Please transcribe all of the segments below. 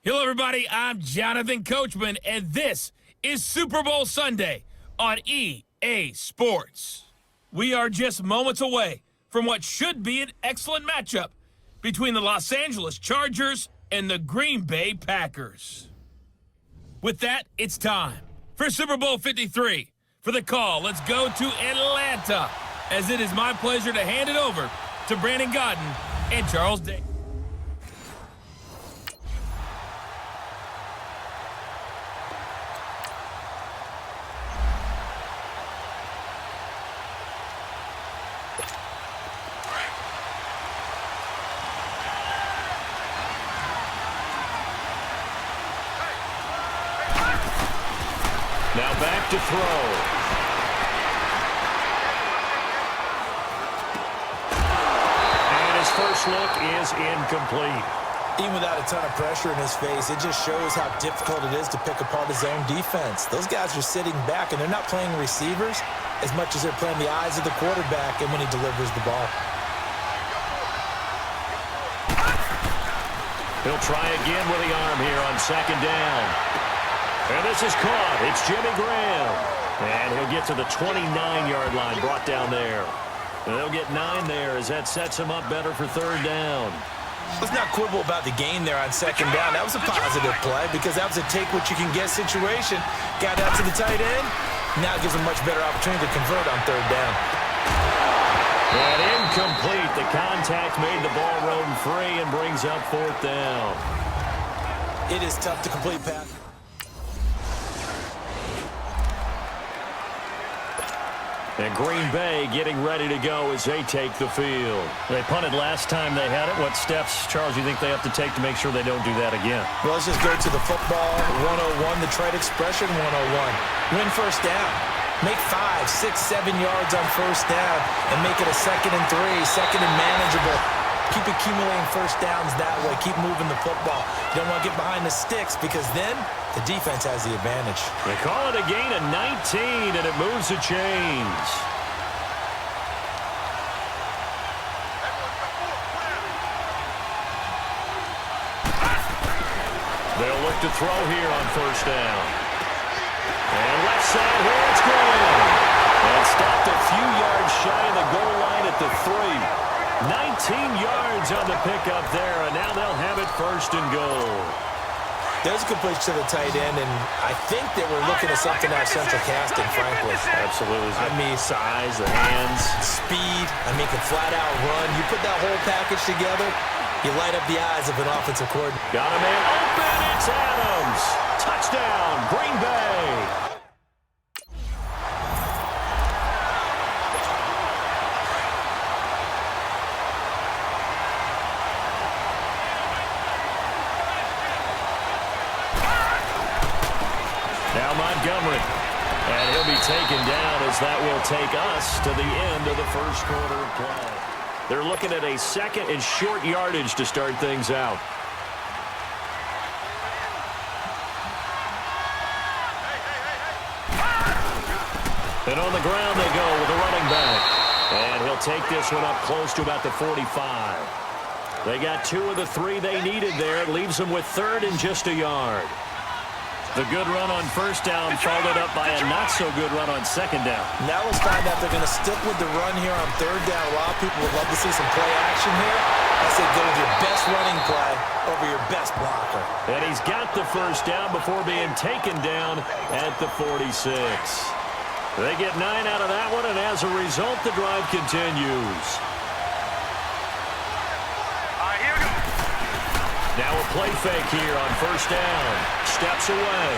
Hello, everybody. I'm Jonathan Coachman, and this is Super Bowl Sunday on EA Sports. We are just moments away from what should be an excellent matchup between the Los Angeles Chargers and the Green Bay Packers. With that, it's time for Super Bowl 53. For the call, let's go to Atlanta, as it is my pleasure to hand it over to Brandon Godden and Charles Day. Now back to throw. And his first look is incomplete. Even without a ton of pressure in his face, it just shows how difficult it is to pick apart his own defense. Those guys are sitting back, and they're not playing receivers as much as they're playing the eyes of the quarterback and when he delivers the ball. He'll try again with the arm here on second down. And this is caught. It's Jimmy Graham. And he'll get to the 29-yard line, brought down there. And they'll get 9 there as that sets him up better for third down. Let's not quibble about the gain there on second down. That was a positive play because that was a take-what-you-can-get situation. Got out to the tight end. Now it gives him a much better opportunity to convert on third down. And incomplete. The contact made the ball roam free and brings up fourth down. It is tough to complete pass. And Green Bay getting ready to go as they take the field. They punted last time they had it. What steps, Charles, you think they have to take to make sure they don't do that again? Well, let's just go to the football 101, the trade expression 101. Win first down. Make 5, 6, 7 yards on first down and make it a 2nd and 3, second and manageable. Keep accumulating first downs that way. Keep moving the football. You don't want to get behind the sticks because then the defense has the advantage. They call it a gain of 19, and it moves the chains. They'll look to throw here on first down. And left side here, it's Graham. And stopped a few yards shy of the goal line at the 3. 19 yards on the pickup there, and now they'll have it first and goal. There's a good push to the tight end, and I think that we're looking at something out of central casting, frankly. Absolutely. I mean, size, the hands. Speed. I mean, can flat out run. You put that whole package together, you light up the eyes of an offensive coordinator. Got a man open. It's Adams. Touchdown, Green Bay. Now Montgomery, and he'll be taken down as that will take us to the end of the first quarter of play. They're looking at a 2nd and short yardage to start things out. And on the ground they go with a running back. And he'll take this one up close to about the 45. They got 2 of the 3 they needed there. It leaves them with 3rd and just a yard. The good run on first down followed up by a not-so-good run on second down. Now let's find out they're going to stick with the run here on third down. A lot of people would love to see some play action here. I said go with your best running play over your best blocker. And he's got the first down before being taken down at the 46. They get 9 out of that one, and as a result, the drive continues. Now a play fake here on first down. Steps away.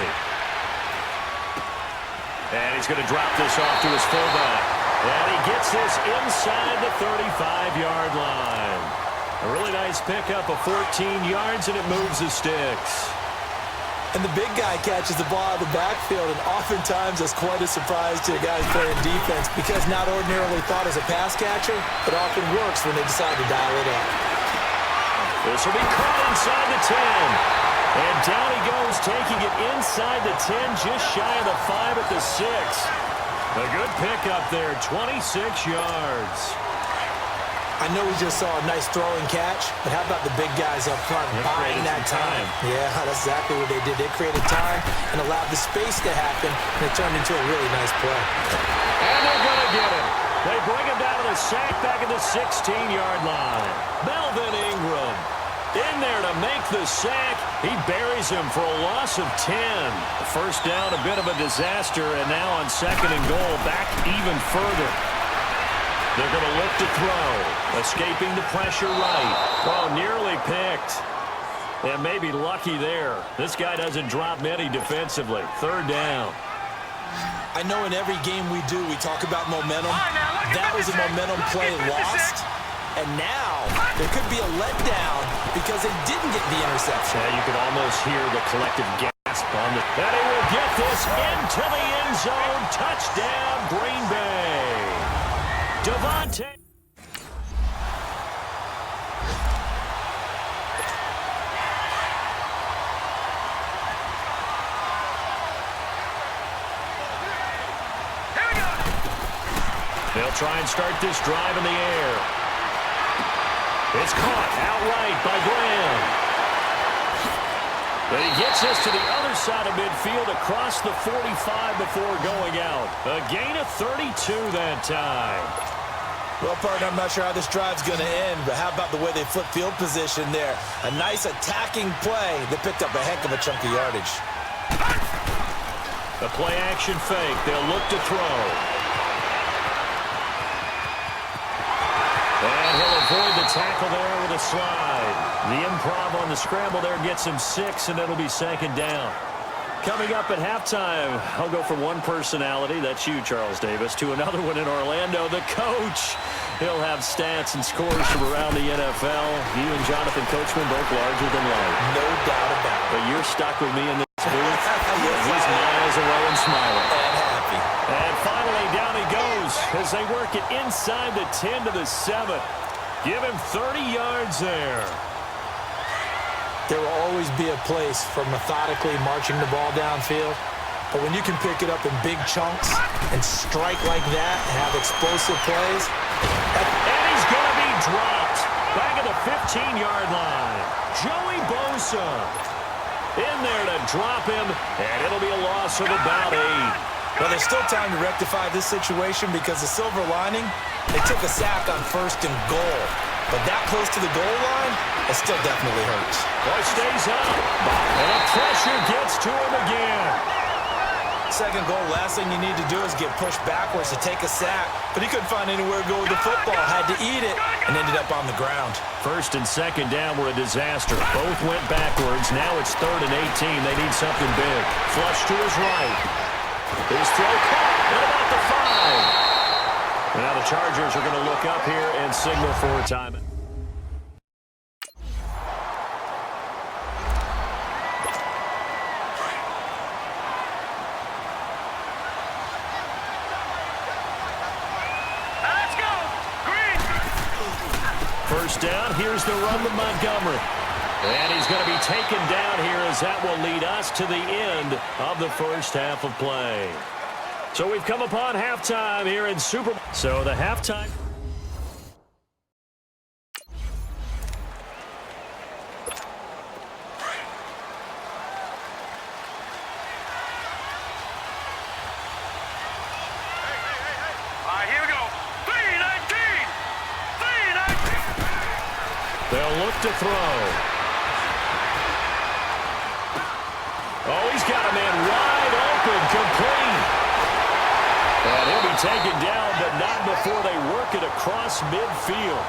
And he's going to drop this off to his fullback. And he gets this inside the 35-yard line. A really nice pickup of 14 yards, and it moves the sticks. And the big guy catches the ball out of the backfield, and oftentimes that's quite a surprise to a guy playing defense because not ordinarily thought as a pass catcher, it often works when they decide to dial it up. This will be caught inside the 10. And down he goes, taking it inside the 10, just shy of the 5 at the 6. A good pickup there, 26 yards. I know we just saw a nice throwing catch, but how about the big guys up front buying that time? Yeah, that's exactly what they did. They created time and allowed the space to happen, and it turned into a really nice play. And they're going to get him. They bring him down to the sack back at the 16-yard line. Melvin Ingram in there to make the sack. He buries him for a loss of 10. The first down, a bit of a disaster, and now on 2nd and goal, back even further. They're going to look to throw. Escaping the pressure right. Oh, nearly picked. And maybe lucky there. This guy doesn't drop many defensively. 3rd down. I know in every game we do, we talk about momentum. That was a momentum play lost. And now there could be a letdown because they didn't get the interception. Yeah, you could almost hear the collective gasp on the... And he will get this into the end zone. Touchdown, Green Bay. Devontae. They'll try and start this drive in the air. It's caught outright by Graham. But he gets this to the other side of midfield across the 45 before going out. A gain of 32 that time. Well, partner, I'm not sure how this drive's going to end, but how about the way they flip field position there? A nice attacking play that picked up a heck of a chunk of yardage. The play-action fake. They'll look to throw. And he'll avoid the tackle there with a slide. The improv on the scramble there gets him 6, and it'll be 2nd down. Coming up at halftime, I'll go from one personality, that's you, Charles Davis, to another one in Orlando, the coach. He'll have stats and scores from around the NFL. You and Jonathan Coachman both larger than life. No doubt about it. But you're stuck with me in this booth. He's miles away and smiling. And happy. And finally, down he goes as they work it inside the 10 to the 7. Give him 30 yards there. There will always be a place for methodically marching the ball downfield. But when you can pick it up in big chunks and strike like that and have explosive plays. And he's going to be dropped back at the 15-yard line. Joey Bosa in there to drop him, and it'll be a loss of about 8. Well, there's still time to rectify this situation because the silver lining, they took a sack on 1st and goal. But that close to the goal line, it still definitely hurts. Boy stays up, and the pressure gets to him again. 2nd goal, last thing you need to do is get pushed backwards to take a sack. But he couldn't find anywhere to go with the football, had to eat it, and ended up on the ground. 1st and 2nd down were a disaster. Both went backwards. Now it's 3rd and 18. They need something big. Flush to his right. His throw caught at about the 5. Now the Chargers are going to look up here and signal for a time. Let's go! Green! First down, here's the run with Montgomery. And he's going to be taken down here as that will lead us to the end of the first half of play. So we've come upon halftime here in Super Bowl. So the halftime. Here we go. 3-19! 3-19! They'll look to throw. Oh, he's got a man wide open, complete. And he'll be taken down, but not before they work it across midfield.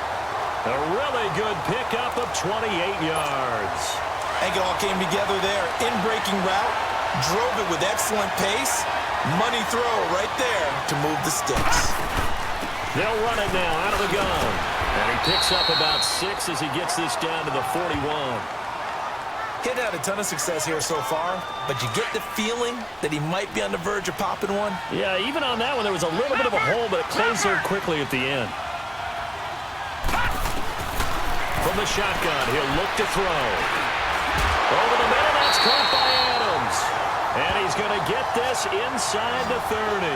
A really good pickup of 28 yards. I think it all came together there. In-breaking route, drove it with excellent pace. Money throw right there to move the sticks. They'll run it now out of the gun. And he picks up about 6 as he gets this down to the 41. He'd had a ton of success here so far, but you get the feeling that he might be on the verge of popping one. Yeah, even on that one, there was a little bit of a hole, but it closed there quickly at the end. From the shotgun, he'll look to throw. Over the middle, that's caught by Adams. And he's going to get this inside the 30.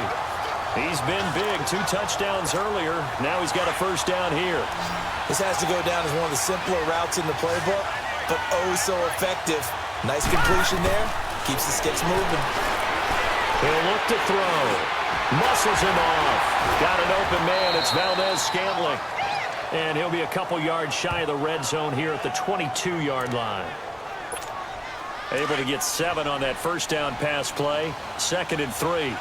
He's been big. 2 touchdowns earlier. Now he's got a first down here. This has to go down as one of the simpler routes in the playbook, but oh so effective. Nice completion there. Keeps the sticks moving. He'll look to throw. Muscles him off. Got an open man. It's Valdez-Scantling. And he'll be a couple yards shy of the red zone here at the 22-yard line. Able to get 7 on that first down pass play. 2nd and 3.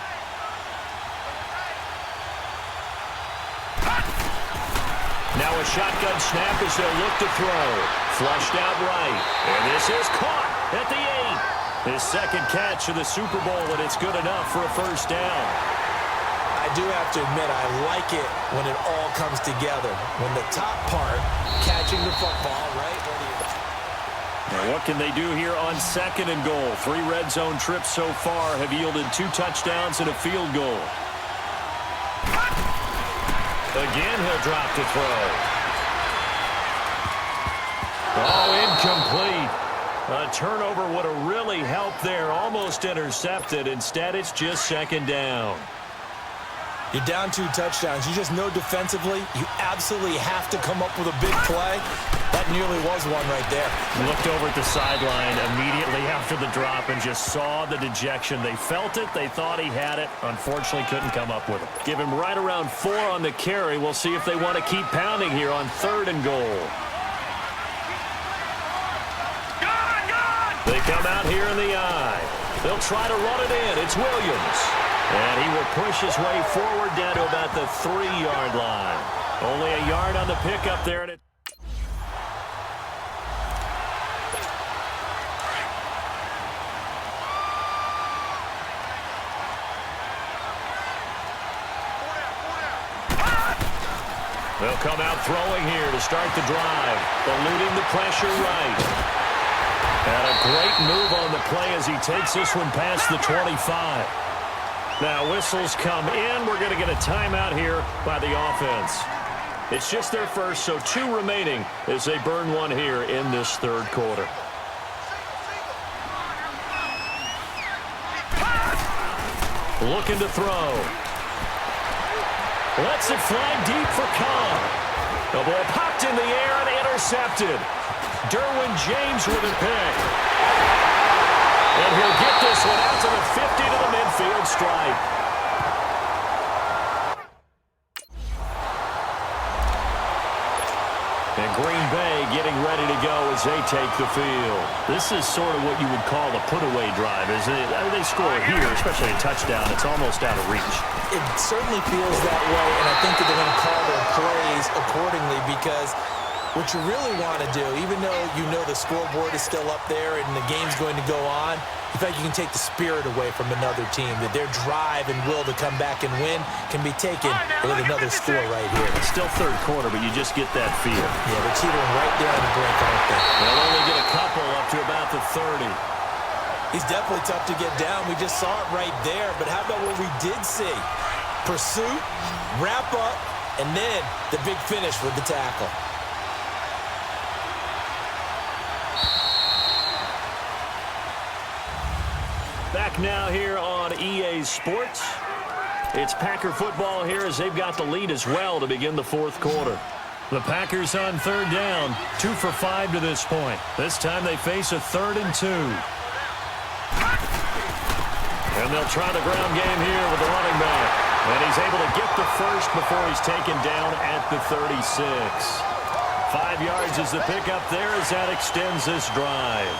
Now a shotgun snap as they'll look to throw. Flushed out right. And this is caught at the 8. His 2nd catch of the Super Bowl, and it's good enough for a first down. I do have to admit, I like it when it all comes together. When the top part, catching the football, right? Now what can they do here on 2nd and goal? 3 red zone trips so far have yielded 2 touchdowns and a field goal. Again, he'll drop to throw. Oh, incomplete. A turnover would have really helped there. Almost intercepted. Instead, it's just 2nd down. You're down 2 touchdowns. You just know defensively you absolutely have to come up with a big play. That nearly was one right there. Looked over at the sideline immediately after the drop and just saw the dejection. They felt it. They thought he had it. Unfortunately, couldn't come up with it. Give him right around 4 on the carry. We'll see if they want to keep pounding here on 3rd and goal. They come out here in the eye. They'll try to run it in. It's Williams. And he will push his way forward down to about the 3-yard line. Only a yard on the pickup there. And they'll come out throwing here to start the drive. Eluding the pressure right. And a great move on the play as he takes this one past the 25. Now whistles come in. We're going to get a timeout here by the offense. It's just their first, so 2 remaining as they burn one here in this 3rd quarter. Looking to throw. Lets it fly deep for Khan. The ball popped in the air and intercepted. Derwin James with a pick. And he'll get this one out to the 50 to the midfield stripe. And Green Bay getting ready to go as they take the field. This is sort of what you would call a put-away drive, isn't it? I mean, they score here, especially a touchdown. It's almost out of reach. It certainly feels that way, and I think that they're going to call their plays accordingly because what you really want to do, even though you know the scoreboard is still up there and the game's going to go on, in fact, you can take the spirit away from another team, that their drive and will to come back and win can be taken with another score right here. It's still 3rd quarter, but you just get that feel. Yeah, they're teetering right there on the brink, aren't they? They'll only get a couple up to about the 30. He's definitely tough to get down. We just saw it right there, but how about what we did see? Pursuit, wrap up, and then the big finish with the tackle. Back now here on EA Sports. It's Packer football here as they've got the lead as well to begin the 4th quarter. The Packers on 3rd down, 2 for 5 to this point. This time they face a 3rd and 2. And they'll try the ground game here with the running back. And he's able to get the first before he's taken down at the 36. 5 yards is the pickup there as that extends this drive.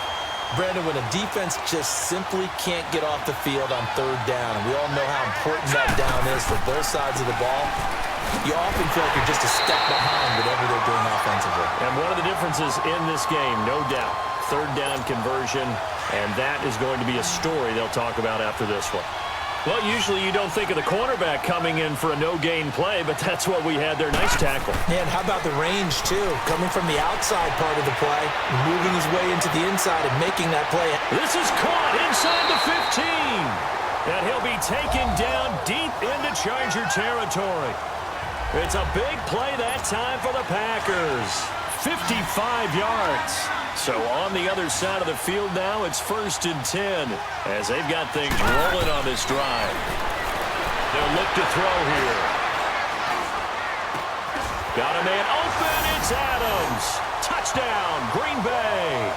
Brandon, when a defense just simply can't get off the field on 3rd down, and we all know how important that down is for both sides of the ball, you often feel like you're just a step behind whatever they're doing offensively. And one of the differences in this game, no doubt, 3rd down conversion, and that is going to be a story they'll talk about after this one. Well, usually you don't think of the cornerback coming in for a no-gain play, but that's what we had there. Nice tackle. Man, how about the range, too? Coming from the outside part of the play, moving his way into the inside and making that play. This is caught inside the 15. And he'll be taken down deep into Charger territory. It's a big play that time for the Packers. 55 yards. So on the other side of the field now, it's 1st and 10 as they've got things rolling on this drive. They'll look to throw here. Got a man open. It's Adams. Touchdown, Green Bay.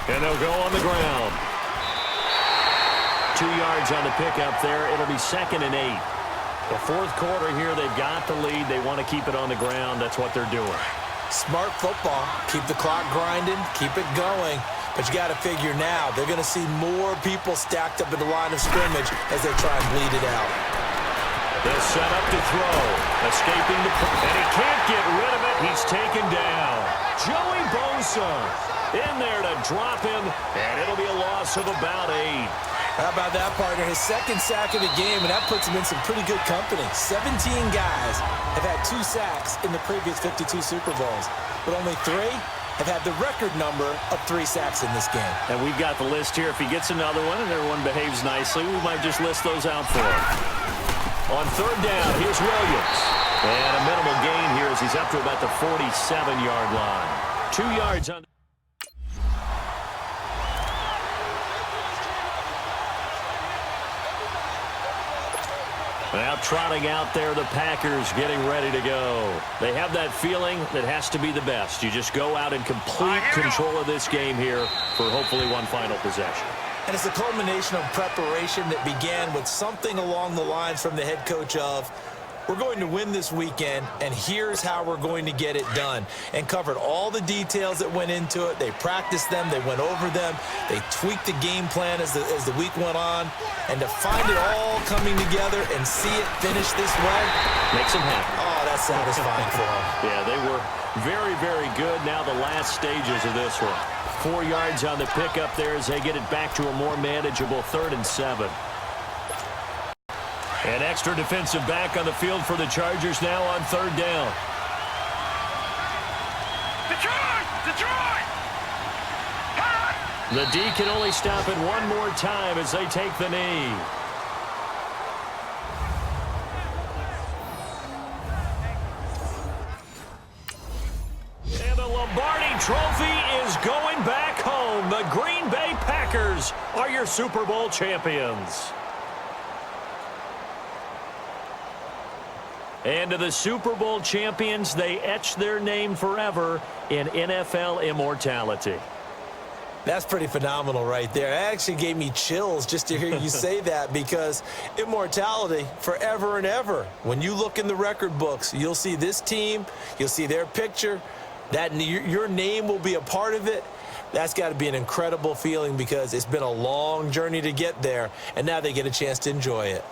And they'll go on the ground. 2 yards on the pickup there. It'll be 2nd and 8. The fourth quarter here, they've got the lead. They want to keep it on the ground. That's what they're doing. Smart football. Keep the clock grinding. Keep it going. But you got to figure now, they're going to see more people stacked up at the line of scrimmage as they try and bleed it out. They'll set up to throw. Escaping the... And he can't get rid of it. He's taken down. Joey Bosa in there to drop him, and it'll be a loss of about 8. How about that, partner? His 2nd sack of the game, and that puts him in some pretty good company. 17 guys have had 2 sacks in the previous 52 Super Bowls, but only 3 have had the record number of 3 sacks in this game. And we've got the list here. If he gets another one and everyone behaves nicely, we might just list those out for him. On 3rd down, here's Williams. And a minimal gain here as he's up to about the 47-yard line. 2 yards on... Now trotting out there, the Packers getting ready to go. They have that feeling that has to be the best. You just go out in complete control of this game here for hopefully one final possession. And it's a culmination of preparation that began with something along the lines from the head coach of, we're going to win this weekend, and here's how we're going to get it done. And covered all the details that went into it. They practiced them. They went over them. They tweaked the game plan as the week went on. And to find it all coming together and see it finish this way makes them happy. Oh, that's satisfying for them. Yeah, they were very, very good. Now the last stages of this one. 4 yards on the pickup there as they get it back to a more manageable 3rd and 7. An extra defensive back on the field for the Chargers now on 3rd down. Detroit! The D can only stop it one more time as they take the knee. And the Lombardi Trophy is going back home. The Green Bay Packers are your Super Bowl champions. And to the Super Bowl champions, they etch their name forever in NFL immortality. That's pretty phenomenal right there. It actually gave me chills just to hear you say that, because immortality forever and ever. When you look in the record books, you'll see this team, you'll see their picture, that your name will be a part of it. That's got to be an incredible feeling, because it's been a long journey to get there, and now they get a chance to enjoy it.